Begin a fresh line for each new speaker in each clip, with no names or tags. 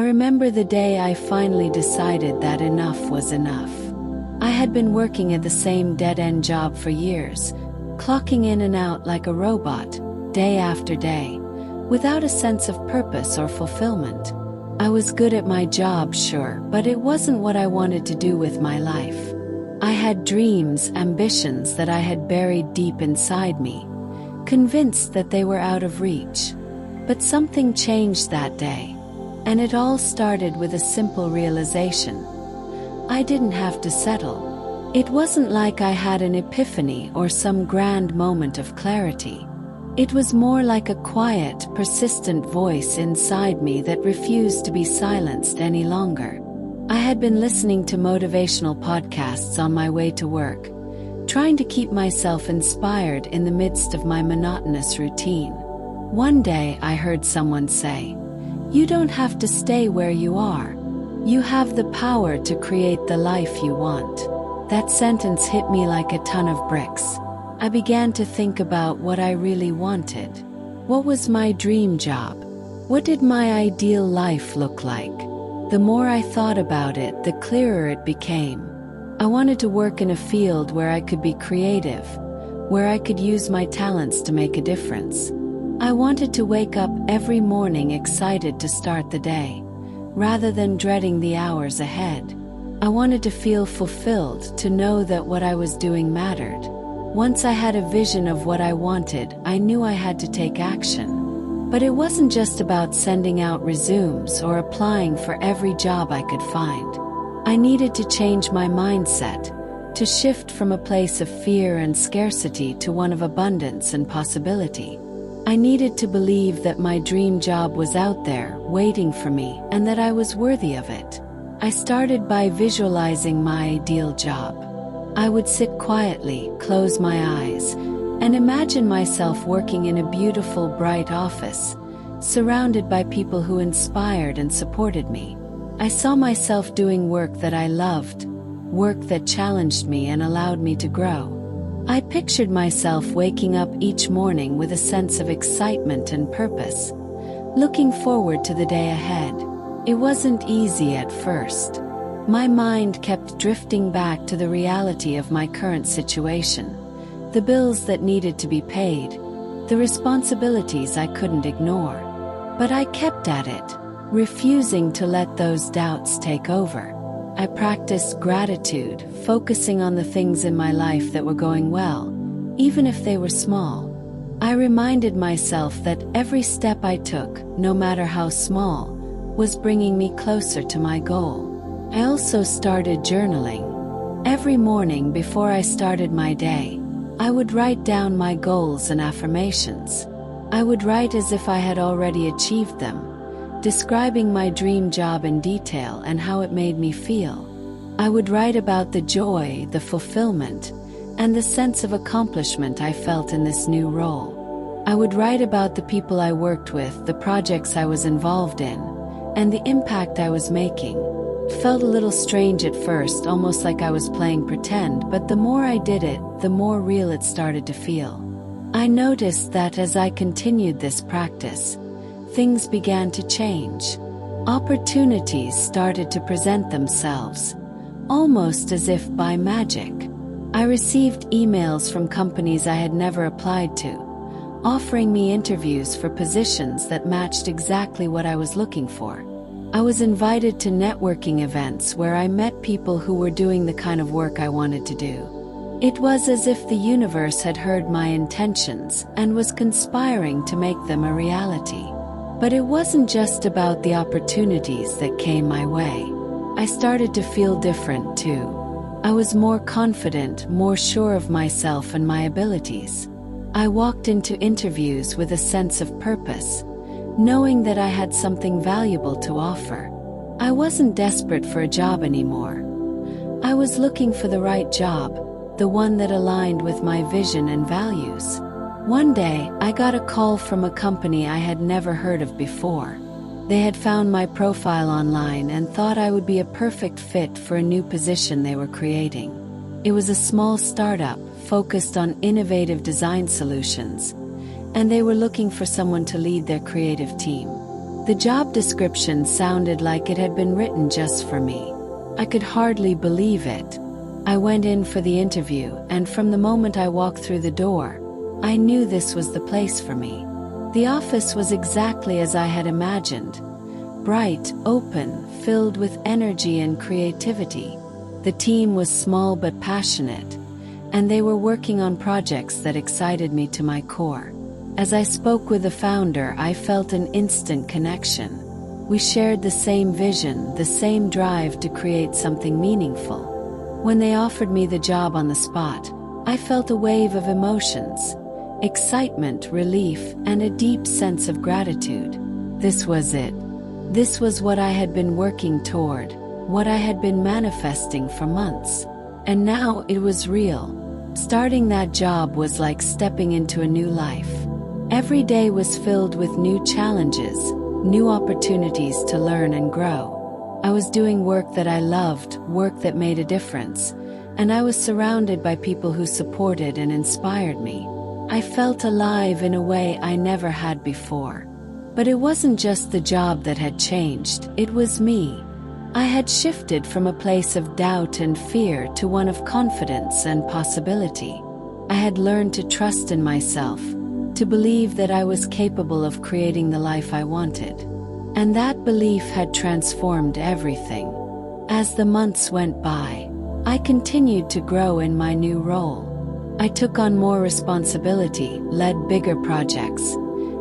remember the day I finally decided that enough was enough. I had been working at the same dead-end job for years, clocking in and out like a robot, day after day, without a sense of purpose or fulfillment. I was good at my job, sure, but it wasn't what I wanted to do with my life. I had dreams, ambitions that I had buried deep inside me, convinced that they were out of reach. But something changed that day, and it all started with a simple realization. I didn't have to settle. It wasn't like I had an epiphany or some grand moment of clarity. It was more like a quiet, persistent voice inside me that refused to be silenced any longer. I had been listening to motivational podcasts on my way to work, trying to keep myself inspired in the midst of my monotonous routine. One day I heard someone say, "You don't have to stay where you are. You have the power to create the life you want." That sentence hit me like a ton of bricks. I began to think about what I really wanted. What was my dream job? What did my ideal life look like? The more I thought about it, the clearer it became. I wanted to work in a field where I could be creative, where I could use my talents to make a difference. I wanted to wake up every morning excited to start the day, rather than dreading the hours ahead. I wanted to feel fulfilled, to know that what I was doing mattered. Once I had a vision of what I wanted, I knew I had to take action. But it wasn't just about sending out resumes or applying for every job I could find. I needed to change my mindset, to shift from a place of fear and scarcity to one of abundance and possibility. I needed to believe that my dream job was out there, waiting for me, and that I was worthy of it. I started by visualizing my ideal job. I would sit quietly, close my eyes, and imagine myself working in a beautiful, bright office, surrounded by people who inspired and supported me. I saw myself doing work that I loved, work that challenged me and allowed me to grow. I pictured myself waking up each morning with a sense of excitement and purpose, looking forward to the day ahead. It wasn't easy at first. My mind kept drifting back to the reality of my current situation, the bills that needed to be paid, the responsibilities I couldn't ignore. But I kept at it, refusing to let those doubts take over. I practiced gratitude, focusing on the things in my life that were going well, even if they were small. I reminded myself that every step I took, no matter how small, was bringing me closer to my goal. I also started journaling. Every morning before I started my day, I would write down my goals and affirmations. I would write as if I had already achieved them, describing my dream job in detail and how it made me feel. I would write about the joy, the fulfillment, and the sense of accomplishment I felt in this new role. I would write about the people I worked with, the projects I was involved in, and the impact I was making. It felt a little strange at first, almost like I was playing pretend, but the more I did it, the more real it started to feel. I noticed that as I continued this practice, things began to change. Opportunities started to present themselves, almost as if by magic. I received emails from companies I had never applied to, offering me interviews for positions that matched exactly what I was looking for. I was invited to networking events where I met people who were doing the kind of work I wanted to do. It was as if the universe had heard my intentions and was conspiring to make them a reality. But it wasn't just about the opportunities that came my way. I started to feel different too. I was more confident, more sure of myself and my abilities. I walked into interviews with a sense of purpose, knowing that I had something valuable to offer. I wasn't desperate for a job anymore. I was looking for the right job, the one that aligned with my vision and values. One day, I got a call from a company I had never heard of before. They had found my profile online and thought I would be a perfect fit for a new position they were creating. It was a small startup focused on innovative design solutions, and they were looking for someone to lead their creative team. The job description sounded like it had been written just for me. I could hardly believe it. I went in for the interview, and from the moment I walked through the door, I knew this was the place for me. The office was exactly as I had imagined. Bright, open, filled with energy and creativity. The team was small but passionate, and they were working on projects that excited me to my core. As I spoke with the founder, I felt an instant connection. We shared the same vision, the same drive to create something meaningful. When they offered me the job on the spot, I felt a wave of emotions: excitement, relief, and a deep sense of gratitude. This was it. This was what I had been working toward, what I had been manifesting for months. And now it was real. Starting that job was like stepping into a new life. Every day was filled with new challenges, new opportunities to learn and grow. I was doing work that I loved, work that made a difference, and I was surrounded by people who supported and inspired me. I felt alive in a way I never had before. But it wasn't just the job that had changed, it was me. I had shifted from a place of doubt and fear to one of confidence and possibility. I had learned to trust in myself, to believe that I was capable of creating the life I wanted. And that belief had transformed everything. As the months went by, I continued to grow in my new role. I took on more responsibility, led bigger projects,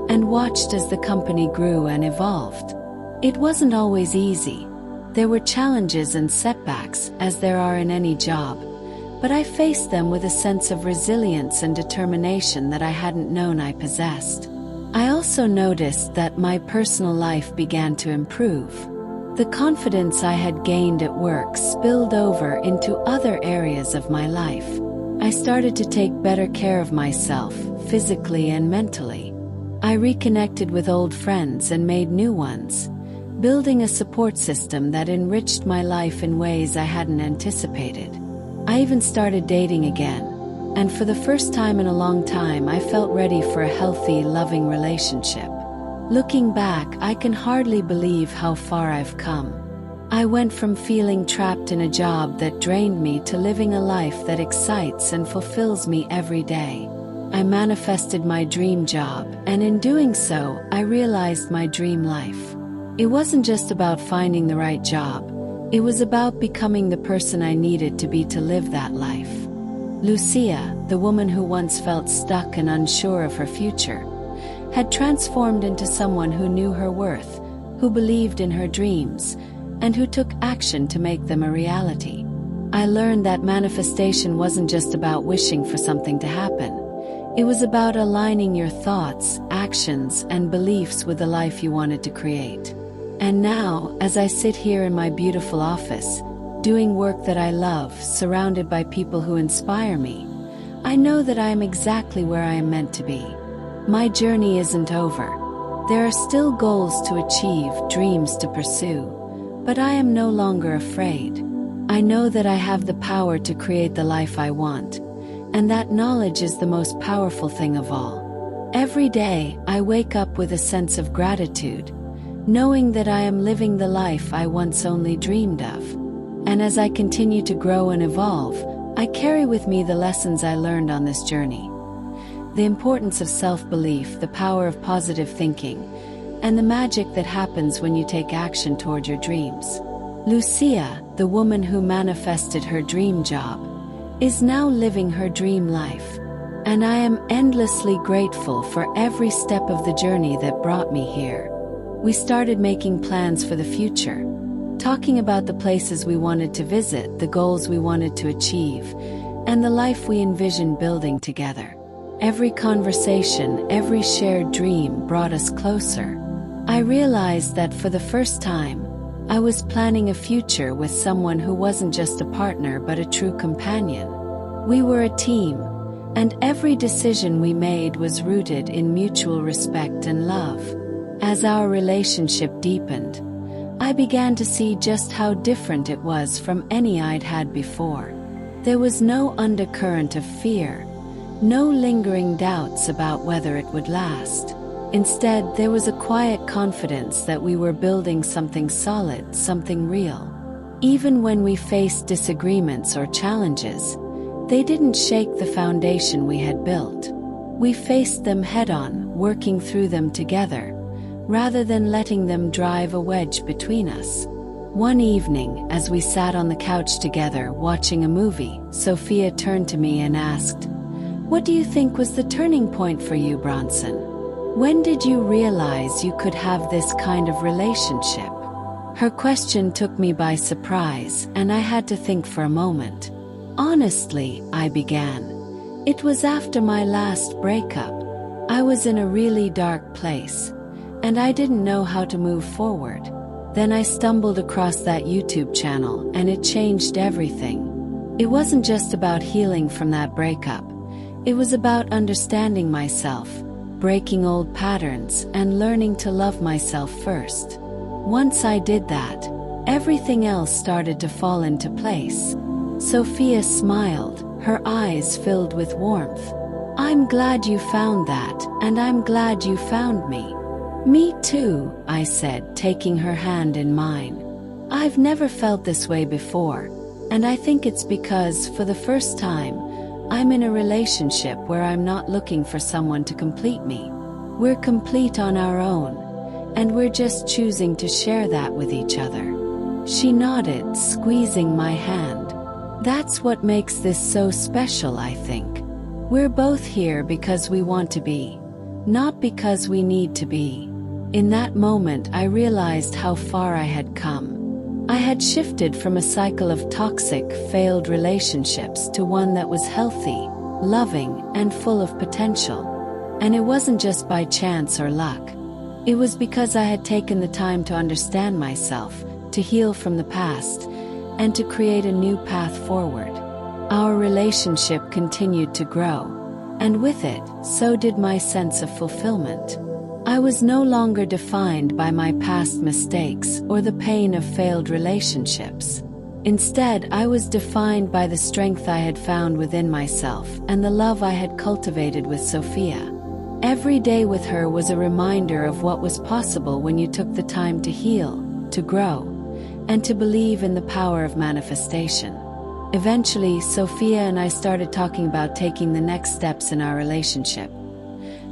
and watched as the company grew and evolved. It wasn't always easy. There were challenges and setbacks, as there are in any job, but I faced them with a sense of resilience and determination that I hadn't known I possessed. I also noticed that my personal life began to improve. The confidence I had gained at work spilled over into other areas of my life. I started to take better care of myself, physically and mentally. I reconnected with old friends and made new ones, building a support system that enriched my life in ways I hadn't anticipated. I even started dating again. And for the first time in a long time, I felt ready for a healthy, loving relationship. Looking back, I can hardly believe how far I've come. I went from feeling trapped in a job that drained me to living a life that excites and fulfills me every day. I manifested my dream job, and in doing so, I realized my dream life. It wasn't just about finding the right job. It was about becoming the person I needed to be to live that life. Lucia, the woman who once felt stuck and unsure of her future, had transformed into someone who knew her worth, who believed in her dreams, and who took action to make them a reality. I learned that manifestation wasn't just about wishing for something to happen. It was about aligning your thoughts, actions, and beliefs with the life you wanted to create. And now, as I sit here in my beautiful office, doing work that I love, surrounded by people who inspire me, I know that I am exactly where I am meant to be. My journey isn't over. There are still goals to achieve, dreams to pursue, but I am no longer afraid. I know that I have the power to create the life I want, and that knowledge is the most powerful thing of all. Every day, I wake up with a sense of gratitude, knowing that I am living the life I once only dreamed of. And as I continue to grow and evolve, I carry with me the lessons I learned on this journey. The importance of self-belief, the power of positive thinking, and the magic that happens when you take action toward your dreams. Lucia, the woman who manifested her dream job, is now living her dream life. And I am endlessly grateful for every step of the journey that brought me here. We started making plans for the future, talking about the places we wanted to visit, the goals we wanted to achieve, and the life we envisioned building together. Every conversation, every shared dream brought us closer. I realized that for the first time, I was planning a future with someone who wasn't just a partner but a true companion. We were a team, and every decision we made was rooted in mutual respect and love. As our relationship deepened, I began to see just how different it was from any I'd had before. There was no undercurrent of fear, no lingering doubts about whether it would last. Instead, there was a quiet confidence that we were building something solid, something real. Even when we faced disagreements or challenges, they didn't shake the foundation we had built. We faced them head-on, working through them together, rather than letting them drive a wedge between us. One evening, as we sat on the couch together watching a movie, Sophia turned to me and asked, "What do you think was the turning point for you, Bronson? When did you realize you could have this kind of relationship?" Her question took me by surprise, and I had to think for a moment. "Honestly," I began, "it was after my last breakup. I was in a really dark place, and I didn't know how to move forward. Then I stumbled across that YouTube channel, and it changed everything. It wasn't just about healing from that breakup. It was about understanding myself, breaking old patterns, and learning to love myself first. Once I did that, everything else started to fall into place." Sophia smiled, her eyes filled with warmth. "I'm glad you found that, and I'm glad you found me." "Me too," I said, taking her hand in mine. "I've never felt this way before, and I think it's because, for the first time, I'm in a relationship where I'm not looking for someone to complete me. We're complete on our own, and we're just choosing to share that with each other." She nodded, squeezing my hand. "That's what makes this so special, I think. We're both here because we want to be, not because we need to be." In that moment, I realized how far I had come. I had shifted from a cycle of toxic, failed relationships to one that was healthy, loving, and full of potential. And it wasn't just by chance or luck. It was because I had taken the time to understand myself, to heal from the past, and to create a new path forward. Our relationship continued to grow, and with it, so did my sense of fulfillment. I was no longer defined by my past mistakes or the pain of failed relationships. Instead, I was defined by the strength I had found within myself and the love I had cultivated with Sophia. Every day with her was a reminder of what was possible when you took the time to heal, to grow, and to believe in the power of manifestation. Eventually, Sophia and I started talking about taking the next steps in our relationship.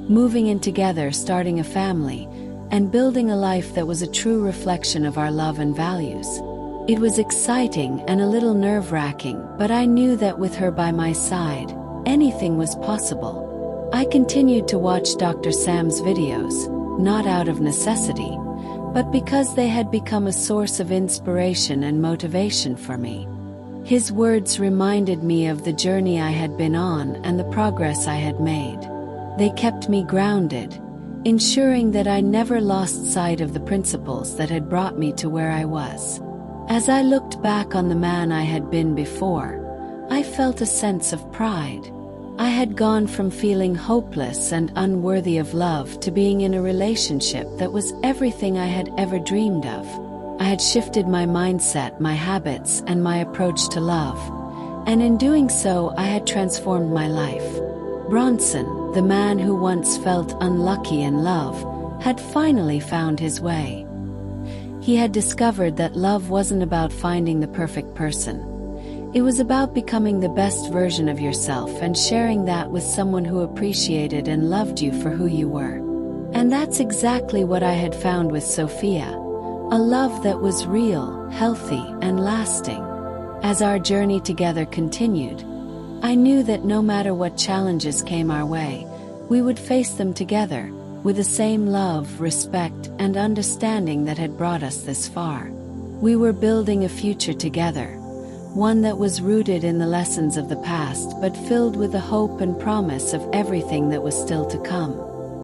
Moving in together, starting a family, and building a life that was a true reflection of our love and values. It was exciting and a little nerve-wracking, but I knew that with her by my side, anything was possible. I continued to watch Dr. Sam's videos, not out of necessity, but because they had become a source of inspiration and motivation for me. His words reminded me of the journey I had been on and the progress I had made. They kept me grounded, ensuring that I never lost sight of the principles that had brought me to where I was. As I looked back on the man I had been before, I felt a sense of pride. I had gone from feeling hopeless and unworthy of love to being in a relationship that was everything I had ever dreamed of. I had shifted my mindset, my habits, and my approach to love, and in doing so, I had transformed my life. Bronson, the man who once felt unlucky in love, had finally found his way. He had discovered that love wasn't about finding the perfect person. It was about becoming the best version of yourself and sharing that with someone who appreciated and loved you for who you were. And that's exactly what I had found with Sophia, a love that was real, healthy, and lasting. As our journey together continued, I knew that no matter what challenges came our way, we would face them together, with the same love, respect, and understanding that had brought us this far. We were building a future together, one that was rooted in the lessons of the past but filled with the hope and promise of everything that was still to come.